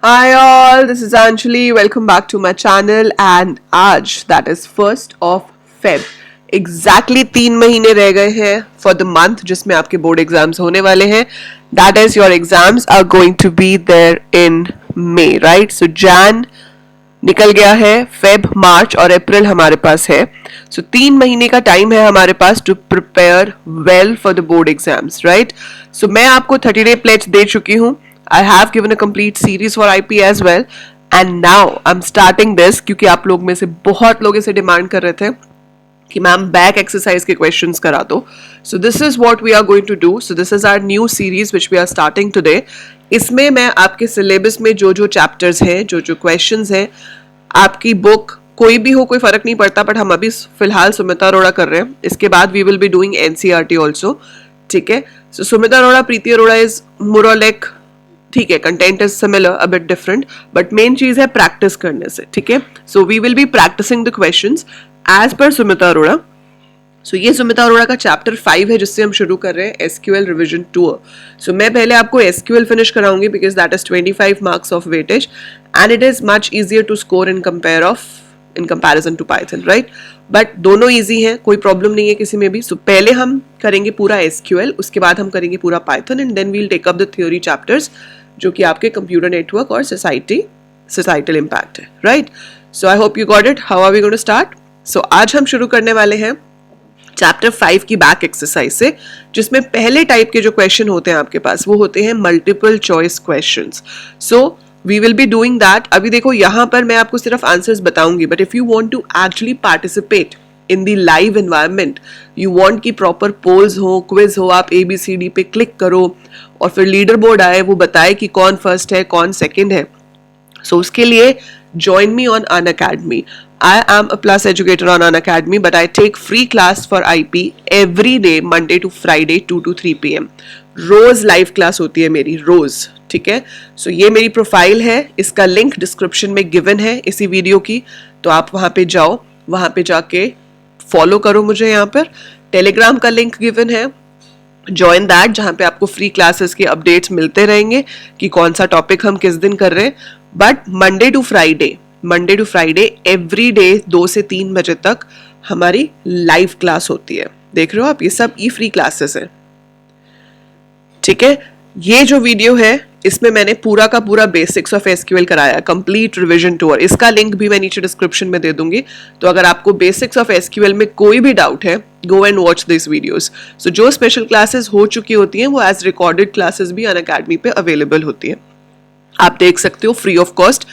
Hi all, this is Anjali. Welcome back to my channel and आज that is 1st of Feb. Exactly 3 महीने रह गए हैं for the month जिसमें आपके बोर्ड एग्जाम्स होने वाले हैं. That is your exams are going to be there in May, right? So Jan निकल गया है, फेब, मार्च और अप्रैल हमारे पास है. सो 3 महीने का टाइम है हमारे पास to prepare well for the board exams, right? So मैं आपको 30 डे प्लेज दे चुकी हूँ. I have given a complete series for IP as well, and now I'm starting this क्योंकि आप लोग में से बहुत लोग इसे डिमांड कर रहे थे कि मैम बैक एक्सरसाइज के क्वेश्चंस करा दो. So this is what we are going to do. So this is our new series which we are starting today. इसमें मैं आपके सिलेबस में जो जो चैप्टर्स हैं, जो जो क्वेश्चंस हैं, आपकी बुक कोई भी हो कोई फर्क नहीं पड़ता, बट हम अभी फिलहाल सुमिता अरोड़ा कर रहे हैं. इसके बाद we will be doing NCERT also. ठीक है. So Sumita Arora, Preeti Arora is more और लाइक ठीक है, content is similar, a bit different, but main चीज है प्रैक्टिस करने से. ठीक है. So we will be practicing the questions as per Sumita Arora. सो ये सुमिता अरोड़ा का चैप्टर 5 है जिससे हम शुरू कर रहे हैं एसक्यूएल रिवीजन टूर. सो मैं पहले आपको एसक्यूएल फिनिश कराऊंगी because that is 25 marks of weightage and it is much easier to score in comparison to Python, right? But दोनों इजी हैं, कोई प्रॉब्लम नहीं है किसी में भी. सो पहले हम करेंगे पूरा एसक्यूएल, उसके बाद हम करेंगे पूरा Python and then we'll take up the theory chapters जो कि आपके कंप्यूटर नेटवर्क और सोसाइटल इम्पैक्ट है, right? So I hope you got it. How are we going to start? So आज हम शुरू करने वाले हैं चैप्टर 5 की बैक एक्सरसाइज से, जिसमें पहले टाइप के जो क्वेश्चन होते हैं आपके पास वो होते हैं multiple choice questions. So we will be doing that. अभी देखो यहाँ पर मैं आपको सिर्फ आंसर्स बताऊंगी, but if you want to actually participate in the live environment, you want की प्रॉपर पोल्स हो, क्विज हो, आप ABCD पे क्लिक करो और फिर लीडर बोर्ड आए, वो बताए कि कौन फर्स्ट है कौन सेकंड है. सो उसके लिए join me on Unacademy. I am a plus educator on Unacademy, but I take free class for IP every day, Monday to Friday, 2 to 3 PM. रोज लाइव क्लास होती है मेरी, रोज. ठीक है. सो ये मेरी प्रोफाइल है, इसका लिंक डिस्क्रिप्शन में गिवन है इसी वीडियो की, तो आप वहां पे जाओ, वहां पे जाके फॉलो करो मुझे. यहाँ पर टेलीग्राम का लिंक गिवन है, ज्वाइन दैट, जहाँ पे आपको फ्री क्लासेस के अपडेट्स मिलते रहेंगे कि कौन सा टॉपिक हम किस दिन कर रहे हैं. But Monday to Friday every day 2 से 3 बजे तक हमारी लाइव क्लास होती है. देख रहे हो आप, ये सब ई फ्री क्लासेस है. ठीक है. ये जो वीडियो है इसमें मैंने पूरा का पूरा बेसिक्स ऑफ एसक्यूएल कराया, कंप्लीट रिवीजन टूर. इसका लिंक भी मैं नीचे डिस्क्रिप्शन में दे दूंगी. तो अगर आपको बेसिक्स ऑफ एसक्यूएल में कोई भी डाउट है, go and watch this videos. So जो स्पेशल क्लासेस हो चुकी होती हैं वो एज रिकॉर्डेड क्लासेस भी अनअकैडमी पे अवेलेबल होती है. आप देख सकते हो फ्री ऑफ कॉस्ट,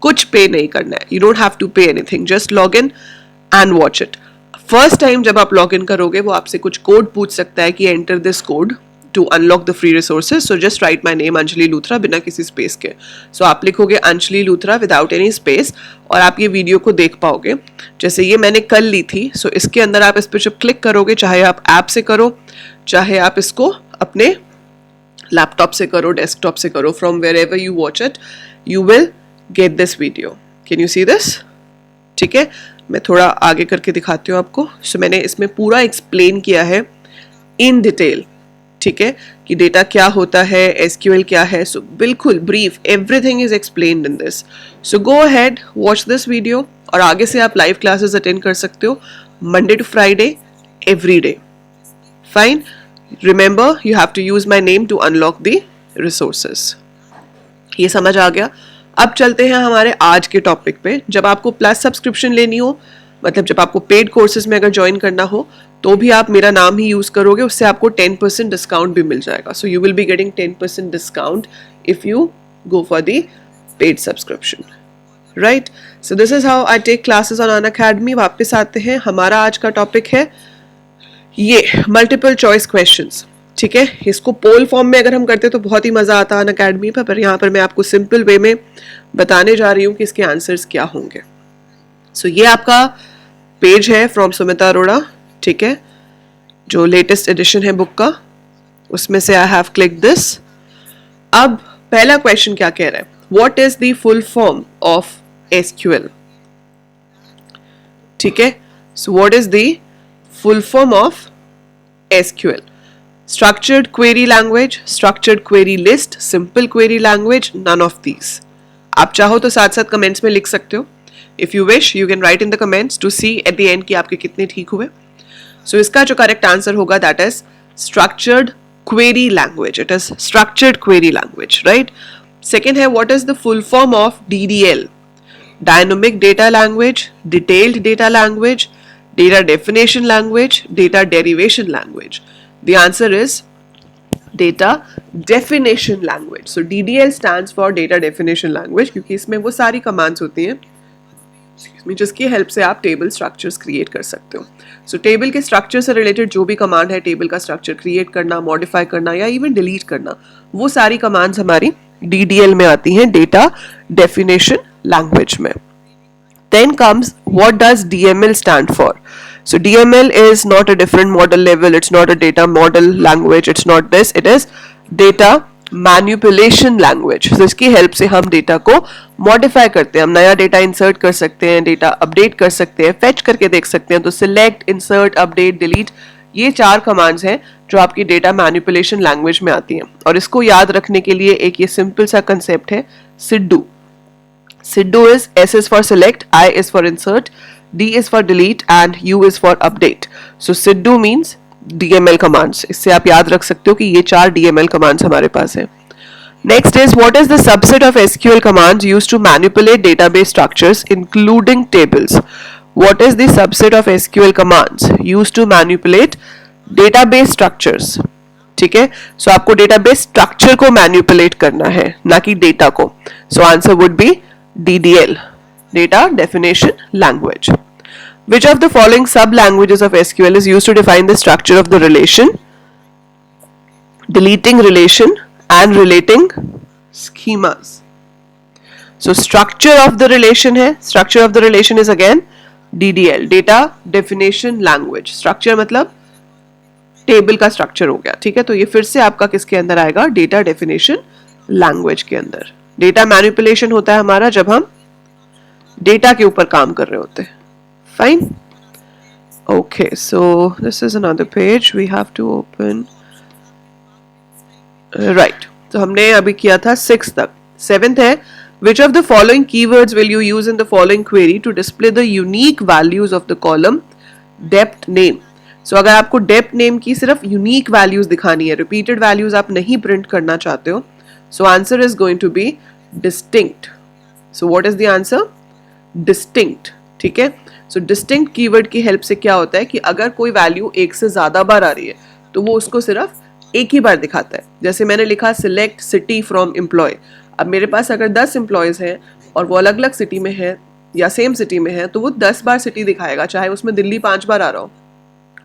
कुछ पे नहीं करना है. You don't have to pay anything, just log in and watch it. First time जब आप लॉग इन करोगे वो आपसे कुछ कोड पूछ सकता है कि enter this code to unlock the free resources. So just write my name Anjali Luthra बिना किसी स्पेस के. So आप लिखोगे Anjali Luthra without any space और आप ये वीडियो को देख पाओगे. जैसे ये मैंने कल ली थी. So इसके अंदर आप इस पर जब क्लिक करोगे, चाहे आप ऐप से करो, चाहे आप इसको अपने लैपटॉप से करो, डेस्कटॉप से करो, from wherever you watch it, you will get this video. Can you see this? ठीक है. मैं थोड़ा आगे करके दिखाती हूँ आपको. So मैंने इसमें पूरा एक्सप्लेन किया है इन डिटेल. ठीक है, कि डेटा क्या होता है, एसक्यूएल क्या है. सो बिल्कुल brief, everything is explained in this. So go ahead, watch this video और आगे से आप लाइव क्लासेस अटेंड कर सकते हो Monday to Friday every day. Fine. Remember, you have to use my name to unlock the resources. ये समझ आ गया. अब चलते हैं हमारे आज के टॉपिक पे. जब आपको प्लस सब्सक्रिप्शन लेनी हो, मतलब जब आपको पेड कोर्सेज में अगर ज्वाइन करना हो, तो भी आप मेरा नाम ही यूज करोगे, उससे आपको 10% डिस्काउंट भी मिल जाएगा. So you will be getting 10% discount if you go for the paid subscription, right? So this is how I take classes on Unacademy. वापस आते हैं, हमारा आज का टॉपिक है ये मल्टीपल चॉइस क्वेश्चंस. ठीक है. इसको पोल फॉर्म में अगर हम करते तो बहुत ही मजा आता है अनअकैडमी पर यहाँ पर मैं आपको सिंपल वे में बताने जा रही हूँ कि इसके आंसर्स क्या होंगे. सो ये आपका पेज है फ्रॉम सुमिता अरोड़ा. ठीक है, जो लेटेस्ट एडिशन है बुक का, उसमें से आई हैव क्लिक दिस. अब पहला क्वेश्चन क्या कह रहा है? What is the full form of SQL? ठीक है. So what is the full form of SQL? Structured query language, structured query list, simple query language, none of these. आप चाहो तो साथ साथ कमेंट्स में लिख सकते हो. If you wish you can write in the comments to see at the end कि आपके कितने ठीक हुए. सो इसका जो करेक्ट आंसर होगा that is structured query language. It is structured query language, right. Second है what is the full form of DDL? Dynamic data language, detailed data language, data definition language, data derivation language. The answer is data definition language. So DDL stands for data definition language क्योंकि इसमें वो सारी commands होती हैं जिसकी help से आप table structures create कर सकते हो. सो टेबल के स्ट्रक्चर से रिलेटेड जो भी कमांड है, टेबल का स्ट्रक्चर क्रिएट करना, मॉडिफाई करना या इवन डिलीट करना, वो सारी कमांड्स हमारी DDL में आती हैं, डेटा डेफिनेशन लैंग्वेज में. Then comes what does DML stand for? So DML is not a different model level, it's not a data model language, it's not this, it is data manipulation language. So इसकी help से हम data को modify करते हैं, हम नया data insert कर सकते हैं, डेटा अपडेट कर सकते हैं, फेच करके देख सकते हैं. तो सिलेक्ट, इंसर्ट, अपडेट, डिलीट, ये 4 कमांड्स हैं जो आपकी डेटा मैनिपुलेशन लैंग्वेज में आती हैं. और इसको याद रखने के लिए एक ये सिंपल सा कंसेप्ट है, siddu. Siddu is S is for select, I is for insert, D is for delete and U is for update. So Siddu means DML commands. इससे आप याद रख सकते हो कि ये 4 DML commands हमारे पास हैं. Next is what is the subset of SQL commands used to manipulate database structures including tables? What is the subset of SQL commands used to manipulate database structures? ठीक है, सो आपको database structure को manipulate करना है, ना कि data को. So answer would be DDL, data definition language. Which of the following sub languages of SQL is used to define the structure of the relation, deleting relation and relating schemas? So structure of the relation है, structure of the relation is again DDL, data definition language. structure मतलब table का structure हो गया. ठीक है, तो ये फिर से आपका किसके अंदर आएगा? डेटा डेफिनेशन लैंग्वेज के अंदर. डेटा मैनिपुलेशन होता है हमारा जब हम डेटा के ऊपर काम कर रहे होते हैं. Fine, okay, so this is another page we have to open. Right, तो हमने अभी किया था 6 तक. 7th है which of the following keywords will you use in the following query to display the unique values of the column depth name? So अगर आपको depth name की सिर्फ यूनिक वैल्यूज दिखानी है, रिपीटेड वैल्यूज आप नहीं प्रिंट करना चाहते हो, so answer is going to be distinct. So what is the answer? Distinct. ठीक है, so distinct कीवर्ड की हेल्प से क्या होता है कि अगर कोई वैल्यू एक से ज्यादा बार आ रही है तो वो उसको सिर्फ एक ही बार दिखाता है. जैसे मैंने लिखा सिलेक्ट सिटी फ्रॉम एम्प्लॉय. अब मेरे पास अगर 10 एम्प्लॉयज हैं और वो अलग अलग सिटी में है या सेम सिटी में है तो वो 10 बार सिटी दिखाएगा, चाहे उसमें दिल्ली 5 बार आ रहा हो,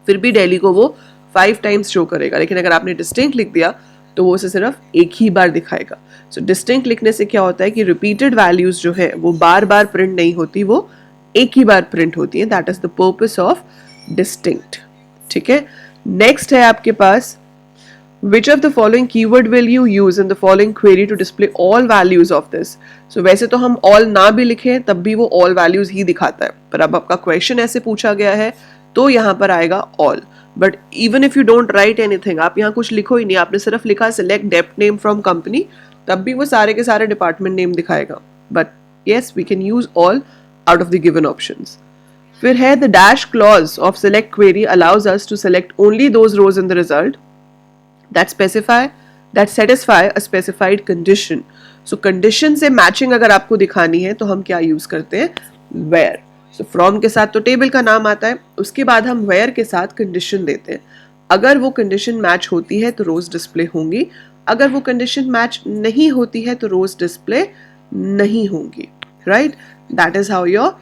फिर भी दिल्ली को वो 5 टाइम्स शो करेगा. लेकिन अगर आपने डिस्टिंक्ट लिख दिया तो वो उसे सिर्फ एक ही बार दिखाएगा. सो डिस्टिंक्ट लिखने से क्या होता है कि रिपीटेड वैल्यूज जो है वो बार बार प्रिंट नहीं होती, वो एक ही बार प्रिंट होती है. That is the purpose of distinct. ठीक है, नेक्स्ट है आपके पास which of the following keyword will you use in the following query to display all values of this? So वैसे तो हम all ना भी लिखें तब भी वो all values ही दिखाता है, पर अब आपका क्वेश्चन ऐसे पूछा गया है तो यहाँ पर आएगा all. But even if you don't write anything, आप यहाँ कुछ लिखो ही नहीं, आपने सिर्फ लिखा select depth name from company, तब भी वो सारे के सारे डिपार्टमेंट नेम दिखाएगा. But yes, we can use all out of the given options. फिर है the dash clause of select query allows us to select only those rows in the result that satisfy a specified condition. So condition से matching अगर आपको दिखानी है तो हम क्या यूज करते हैं? where. So from के साथ तो टेबल का नाम आता है, उसके बाद हम where के साथ कंडीशन देते हैं. अगर वो कंडीशन मैच होती है तो रोज डिस्प्ले होंगी, अगर वो कंडीशन मैच नहीं होती है तो रोज डिस्प्ले नहीं होंगी. Right, that is how your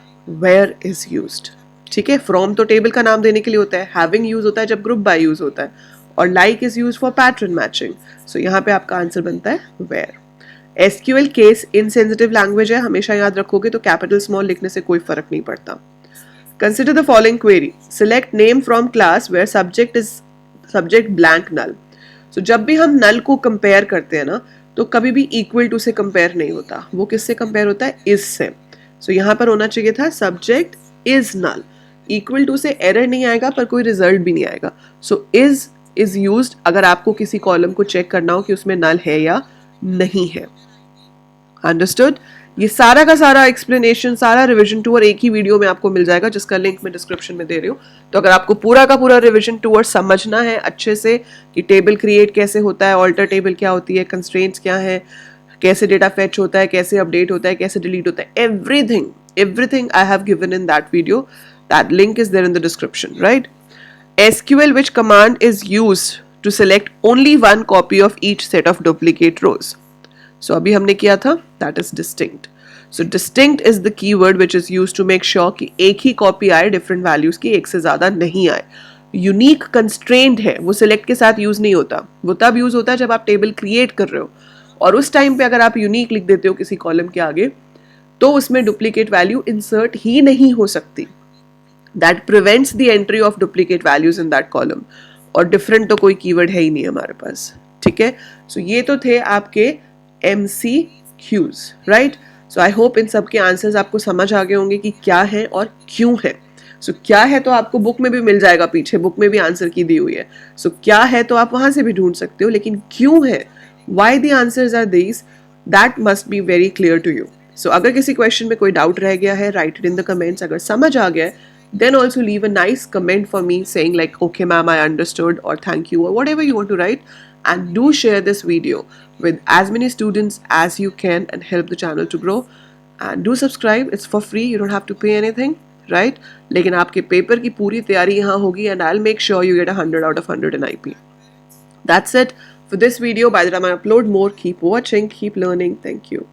where is used. ठीक है, from तो टेबल का नाम देने के लिए होता है, having यूज होता है जब ग्रुप बाय यूज होता है, और like is used for pattern matching. So यहाँ पे आपका आंसर बनता है where. SQL case insensitive language है, हमेशा याद रखोगे तो कैपिटल स्मॉल लिखने से कोई फर्क नहीं पड़ता. Consider the following query. Select name from class where subject blank null. So जब भी हम null को कंपेयर करते हैं ना तो कभी भी equal to से कंपेयर नहीं होता, वो किससे कंपेयर होता है? is से. So यहाँ पर होना चाहिए था subject is null. Equal to से एरर नहीं आएगा पर कोई रिजल्ट भी नहीं आएगा. So is used अगर आपको किसी कॉलम को चेक करना हो कि उसमें नल है या नहीं है. अंडरस्टूड? ये सारा का सारा एक्सप्लेनेशन, सारा रिवीजन टूर एक ही वीडियो में आपको मिल जाएगा, जिसका लिंक मैं डिस्क्रिप्शन में दे रही हूँ। तो अगर आपको पूरा का पूरा रिवीजन टूर समझना है अच्छे से कि टेबल क्रिएट कैसे होता है, ऑल्टर टेबल क्या होती है, कंस्ट्रेंट्स क्या है, कैसे डेटा फेच होता है, कैसे अपडेट होता है, कैसे डिलीट होता है, everything I have given in that video. That link is there in the description, right? SQL, which command is used to select only one copy of each set of duplicate rows? So अभी हमने किया था, that is distinct. So distinct is the keyword which is used to make sure कि एक ही copy आए different values की, एक से ज़्यादा नहीं आए. Unique constraint है, वो select के साथ use नहीं होता, वो तब use होता है जब आप table create कर रहे हो, और उस टाइम पे अगर आप यूनिक लिख देते हो किसी कॉलम के आगे तो उसमें डुप्लीकेट वैल्यू इंसर्ट ही नहीं हो सकती. That prevents the entry of duplicate values in that column. और डिफरेंट तो कोई कीवर्ड है ही नहीं हमारे पास. ठीक है, सो ये तो थे आपके MCQs, right. So I hope इन सब के आंसर्स आपको समझ आ गए होंगे कि क्या है और क्यों है. सो क्या है तो आपको बुक में भी मिल जाएगा, पीछे बुक में भी आंसर की दी हुई है. सो क्या है तो आप वहां से भी ढूंढ सकते हो, लेकिन क्यों है, why the answers are these, that must be very clear to you. So अगर किसी क्वेश्चन में कोई डाउट रह गया है, write it in the comments. अगर समझ आ गया है, then also leave a nice comment for me saying like, okay ma'am, I understood, or thank you, or whatever you want to write. And do share this video with as many students as you can and help the channel to grow. And do subscribe, it's for free, you don't have to pay anything, right? लेकिन आपके paper की पूरी तैयारी यहाँ होगी, and I'll make sure you get 100 out of 100 in IP. That's it for this video. By the time I upload more, keep watching, keep learning. Thank you.